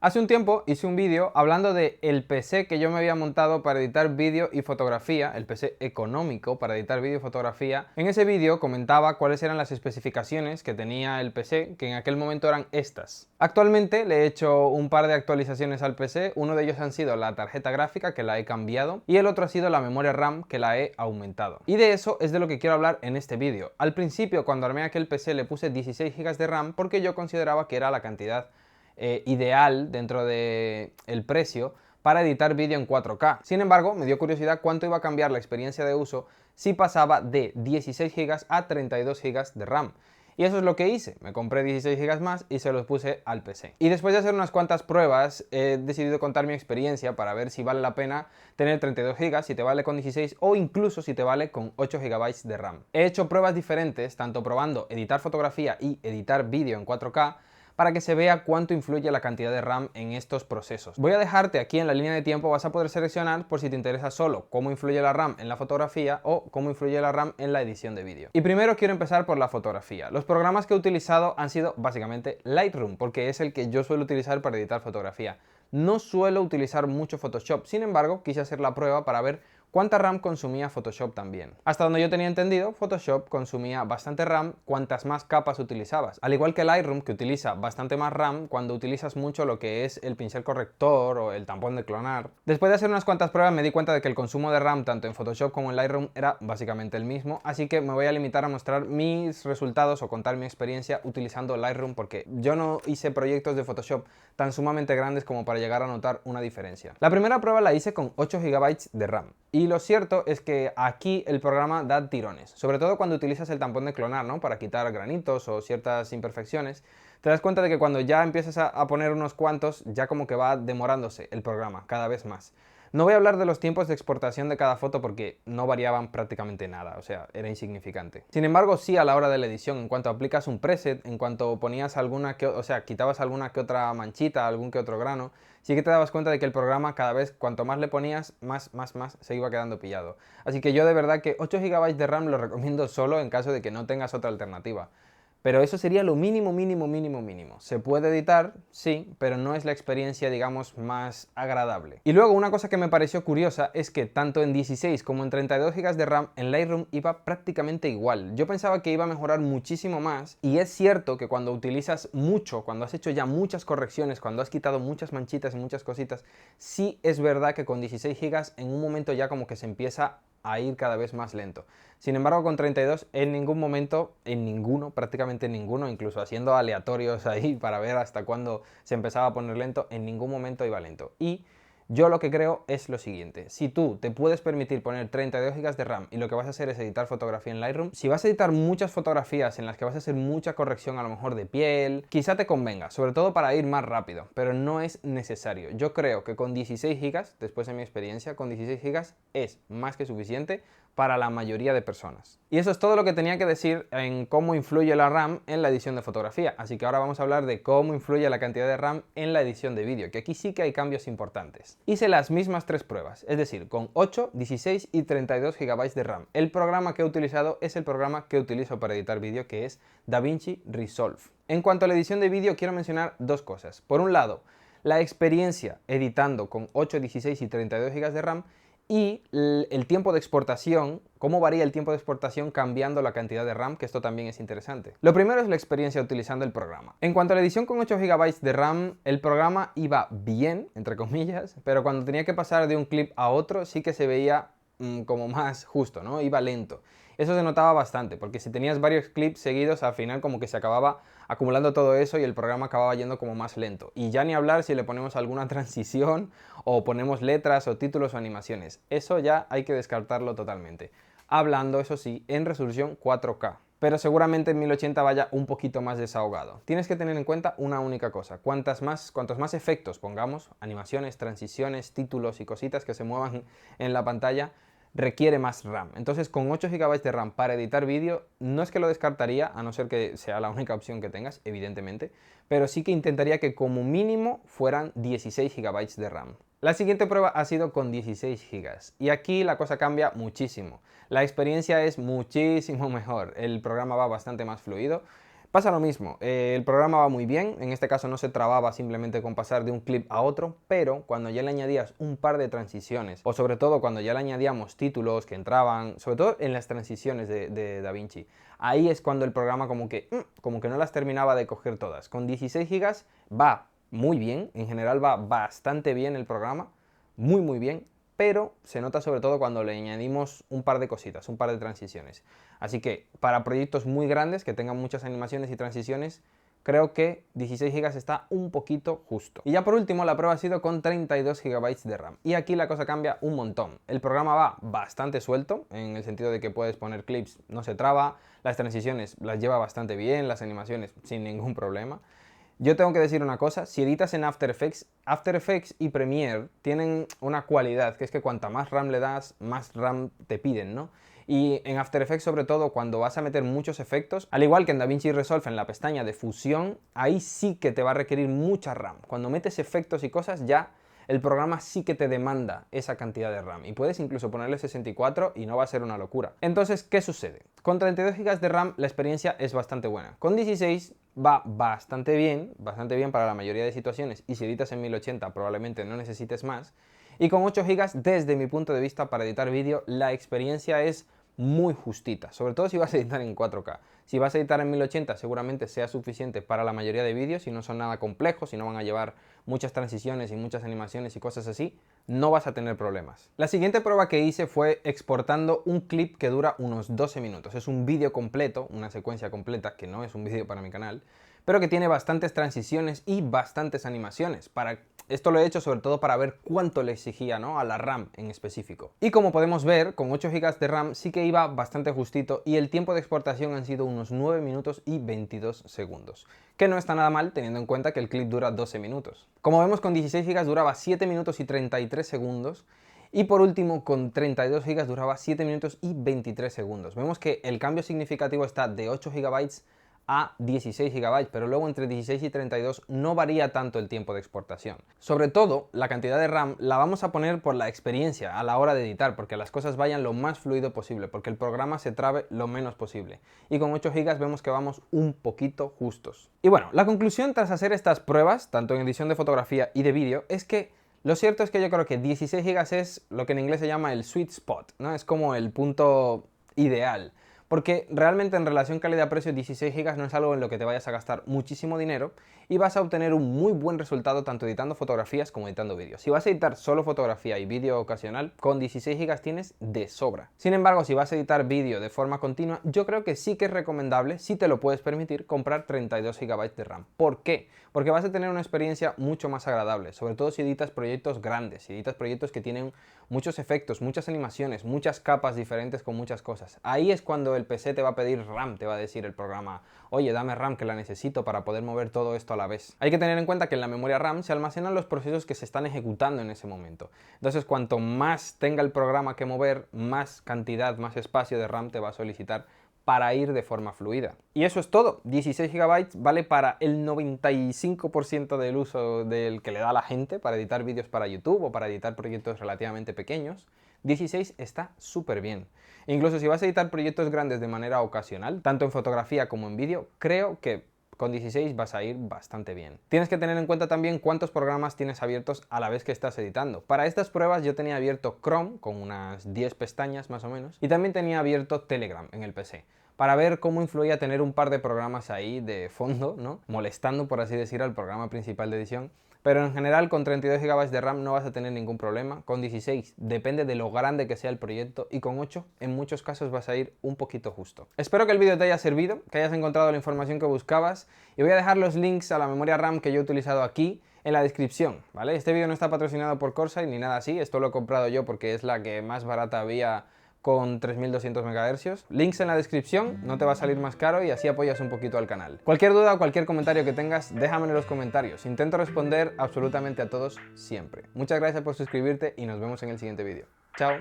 Hace un tiempo hice un vídeo hablando de el PC que yo me había montado para editar vídeo y fotografía, el PC económico para editar vídeo y fotografía. En ese vídeo comentaba cuáles eran las especificaciones que tenía el PC, que en aquel momento eran estas. Actualmente le he hecho un par de actualizaciones al PC, uno de ellos han sido la tarjeta gráfica, que la he cambiado, y el otro ha sido la memoria RAM, que la he aumentado. Y de eso es de lo que quiero hablar en este vídeo. Al principio, cuando armé aquel PC, le puse 16 GB de RAM porque yo consideraba que era la cantidad ideal dentro del precio para editar vídeo en 4K. Sin embargo, me dio curiosidad cuánto iba a cambiar la experiencia de uso si pasaba de 16 GB a 32 GB de RAM. Y eso es lo que hice, me compré 16 GB más y se los puse al PC. Y después de hacer unas cuantas pruebas, he decidido contar mi experiencia para ver si vale la pena tener 32 GB, si te vale con 16 o incluso si te vale con 8 GB de RAM. He hecho pruebas diferentes, tanto probando editar fotografía y editar vídeo en 4K, para que se vea cuánto influye la cantidad de RAM en estos procesos. Voy a dejarte aquí en la línea de tiempo, vas a poder seleccionar por si te interesa solo cómo influye la RAM en la fotografía o cómo influye la RAM en la edición de vídeo. Y primero quiero empezar por la fotografía. Los programas que he utilizado han sido básicamente Lightroom, porque es el que yo suelo utilizar para editar fotografía. No suelo utilizar mucho Photoshop, sin embargo quise hacer la prueba para ver cuánta RAM consumía Photoshop también. Hasta donde yo tenía entendido, Photoshop consumía bastante RAM cuantas más capas utilizabas. Al igual que Lightroom, que utiliza bastante más RAM cuando utilizas mucho lo que es el pincel corrector o el tampón de clonar. Después de hacer unas cuantas pruebas me di cuenta de que el consumo de RAM tanto en Photoshop como en Lightroom era básicamente el mismo, así que me voy a limitar a mostrar mis resultados o contar mi experiencia utilizando Lightroom, porque yo no hice proyectos de Photoshop tan sumamente grandes como para llegar a notar una diferencia. La primera prueba la hice con 8 GB de RAM. Y lo cierto es que aquí el programa da tirones, sobre todo cuando utilizas el tampón de clonar, ¿no? Para quitar granitos o ciertas imperfecciones. Te das cuenta de que cuando ya empiezas a poner unos cuantos, ya como que va demorándose el programa cada vez más. No voy a hablar de los tiempos de exportación de cada foto porque no variaban prácticamente nada, o sea, era insignificante. Sin embargo, sí a la hora de la edición, en cuanto aplicas un preset, en cuanto ponías alguna que, o sea, quitabas alguna que otra manchita, algún que otro grano, sí que te dabas cuenta de que el programa cada vez, cuanto más le ponías, más se iba quedando pillado. Así que yo de verdad que 8 GB de RAM lo recomiendo solo en caso de que no tengas otra alternativa. Pero eso sería lo mínimo, mínimo, mínimo, mínimo. Se puede editar, sí, pero no es la experiencia, digamos, más agradable. Y luego una cosa que me pareció curiosa es que tanto en 16 como en 32 GB de RAM en Lightroom iba prácticamente igual. Yo pensaba que iba a mejorar muchísimo más y es cierto que cuando utilizas mucho, cuando has hecho ya muchas correcciones, cuando has quitado muchas manchitas y muchas cositas, sí es verdad que con 16 GB en un momento ya como que se empieza a ir cada vez más lento. Sin embargo, con 32 en ningún momento, en ninguno, prácticamente en ninguno, incluso haciendo aleatorios ahí para ver hasta cuándo se empezaba a poner lento, en ningún momento iba lento. Y yo lo que creo es lo siguiente: si tú te puedes permitir poner 32 GB de RAM y lo que vas a hacer es editar fotografía en Lightroom, si vas a editar muchas fotografías en las que vas a hacer mucha corrección a lo mejor de piel, quizá te convenga, sobre todo para ir más rápido, pero no es necesario. Yo creo que con 16 GB, después de mi experiencia, con 16 GB es más que suficiente para la mayoría de personas. Y eso es todo lo que tenía que decir en cómo influye la RAM en la edición de fotografía. Así que ahora vamos a hablar de cómo influye la cantidad de RAM en la edición de vídeo, que aquí sí que hay cambios importantes. Hice las mismas tres pruebas, es decir, con 8, 16 y 32 GB de RAM. El programa que he utilizado es el programa que utilizo para editar vídeo, que es DaVinci Resolve. En cuanto a la edición de vídeo, quiero mencionar dos cosas. Por un lado, la experiencia editando con 8, 16 y 32 GB de RAM, y el tiempo de exportación, cómo varía el tiempo de exportación cambiando la cantidad de RAM, que esto también es interesante. Lo primero es la experiencia utilizando el programa. En cuanto a la edición con 8 GB de RAM, el programa iba bien, entre comillas, pero cuando tenía que pasar de un clip a otro sí que se veía como más justo, ¿no? Iba lento. Eso se notaba bastante, porque si tenías varios clips seguidos, al final como que se acababa acumulando todo eso y el programa acababa yendo como más lento. Y ya ni hablar si le ponemos alguna transición o ponemos letras o títulos o animaciones. Eso ya hay que descartarlo totalmente. Hablando, eso sí, en resolución 4K. Pero seguramente en 1080 vaya un poquito más desahogado. Tienes que tener en cuenta una única cosa: cuantos más efectos pongamos, animaciones, transiciones, títulos y cositas que se muevan en la pantalla, requiere más RAM. Entonces, con 8 GB de RAM para editar vídeo, no es que lo descartaría, a no ser que sea la única opción que tengas, evidentemente, pero sí que intentaría que como mínimo fueran 16 GB de RAM. La siguiente prueba ha sido con 16 GB y aquí la cosa cambia muchísimo. La experiencia es muchísimo mejor, el programa va bastante más fluido. Pasa lo mismo, el programa va muy bien, en este caso no se trababa simplemente con pasar de un clip a otro, pero cuando ya le añadías un par de transiciones, o sobre todo cuando ya le añadíamos títulos que entraban, sobre todo en las transiciones de DaVinci, ahí es cuando el programa como que no las terminaba de coger todas. Con 16 GB va muy bien, en general va bastante bien el programa, muy bien, pero se nota sobre todo cuando le añadimos un par de cositas, un par de transiciones. Así que para proyectos muy grandes que tengan muchas animaciones y transiciones, creo que 16 GB está un poquito justo. Y ya por último, la prueba ha sido con 32 GB de RAM. Y aquí la cosa cambia un montón. El programa va bastante suelto, en el sentido de que puedes poner clips, no se traba, las transiciones las lleva bastante bien, las animaciones sin ningún problema. Yo tengo que decir una cosa, si editas en After Effects y Premiere tienen una cualidad, que es que cuanta más RAM le das, más RAM te piden, ¿no? Y en After Effects, sobre todo, cuando vas a meter muchos efectos, al igual que en DaVinci Resolve en la pestaña de fusión, ahí sí que te va a requerir mucha RAM. Cuando metes efectos y cosas, ya el programa sí que te demanda esa cantidad de RAM. Y puedes incluso ponerle 64 y no va a ser una locura. Entonces, ¿qué sucede? Con 32 GB de RAM la experiencia es bastante buena. Con 16 va bastante bien para la mayoría de situaciones, y si editas en 1080 probablemente no necesites más. Y con 8 GB, desde mi punto de vista, para editar vídeo, la experiencia es muy justita, sobre todo si vas a editar en 4K. Si vas a editar en 1080 seguramente sea suficiente para la mayoría de vídeos, si no son nada complejos, si no van a llevar muchas transiciones y muchas animaciones y cosas así, no vas a tener problemas. La siguiente prueba que hice fue exportando un clip que dura unos 12 minutos. Es un vídeo completo, una secuencia completa, que no es un vídeo para mi canal, pero que tiene bastantes transiciones y bastantes animaciones. Esto lo he hecho sobre todo para ver cuánto le exigía, ¿no?, a la RAM en específico. Y como podemos ver, con 8 GB de RAM sí que iba bastante justito, y el tiempo de exportación han sido unos 9 minutos y 22 segundos, que no está nada mal teniendo en cuenta que el clip dura 12 minutos. Como vemos, con 16 GB duraba 7 minutos y 33 segundos, y por último con 32 GB duraba 7 minutos y 23 segundos. Vemos que el cambio significativo está de 8 GB a 16 GB, pero luego entre 16 y 32 no varía tanto el tiempo de exportación. Sobre todo, la cantidad de RAM la vamos a poner por la experiencia a la hora de editar, porque las cosas vayan lo más fluido posible, porque el programa se trabe lo menos posible. Y con 8 GB vemos que vamos un poquito justos. Y bueno, la conclusión tras hacer estas pruebas, tanto en edición de fotografía y de vídeo, es que lo cierto es que yo creo que 16 GB es lo que en inglés se llama el sweet spot, ¿no? Es como el punto ideal. Porque realmente en relación calidad-precio 16 GB no es algo en lo que te vayas a gastar muchísimo dinero, y vas a obtener un muy buen resultado tanto editando fotografías como editando vídeos. Si vas a editar solo fotografía y vídeo ocasional, con 16 GB tienes de sobra. Sin embargo, si vas a editar vídeo de forma continua, yo creo que sí que es recomendable, si te lo puedes permitir, comprar 32 GB de RAM. ¿Por qué? Porque vas a tener una experiencia mucho más agradable, sobre todo si editas proyectos grandes, si editas proyectos que tienen muchos efectos, muchas animaciones, muchas capas diferentes con muchas cosas. Ahí es cuando el PC te va a pedir RAM, te va a decir el programa, oye, dame RAM que la necesito para poder mover todo esto a la vez. Hay que tener en cuenta que en la memoria RAM se almacenan los procesos que se están ejecutando en ese momento. Entonces, cuanto más tenga el programa que mover, más cantidad, más espacio de RAM te va a solicitar para ir de forma fluida. Y eso es todo. 16 GB vale para el 95% del uso del que le da a la gente para editar vídeos para YouTube o para editar proyectos relativamente pequeños. 16 está súper bien. Incluso si vas a editar proyectos grandes de manera ocasional, tanto en fotografía como en vídeo, creo que con 16 vas a ir bastante bien. Tienes que tener en cuenta también cuántos programas tienes abiertos a la vez que estás editando. Para estas pruebas yo tenía abierto Chrome con unas 10 pestañas más o menos, y también tenía abierto Telegram en el PC, para ver cómo influía tener un par de programas ahí de fondo, ¿no?, molestando, por así decir, al programa principal de edición. Pero en general con 32 GB de RAM no vas a tener ningún problema. Con 16 depende de lo grande que sea el proyecto, y con 8 en muchos casos vas a ir un poquito justo. Espero que el vídeo te haya servido, que hayas encontrado la información que buscabas, y voy a dejar los links a la memoria RAM que yo he utilizado aquí en la descripción, ¿vale? Este vídeo no está patrocinado por Corsair ni nada así, esto lo he comprado yo porque es la que más barata había con 3200 MHz. Links en la descripción, no te va a salir más caro y así apoyas un poquito al canal. Cualquier duda o cualquier comentario que tengas, déjame en los comentarios. Intento responder absolutamente a todos siempre. Muchas gracias por suscribirte y nos vemos en el siguiente vídeo. Chao.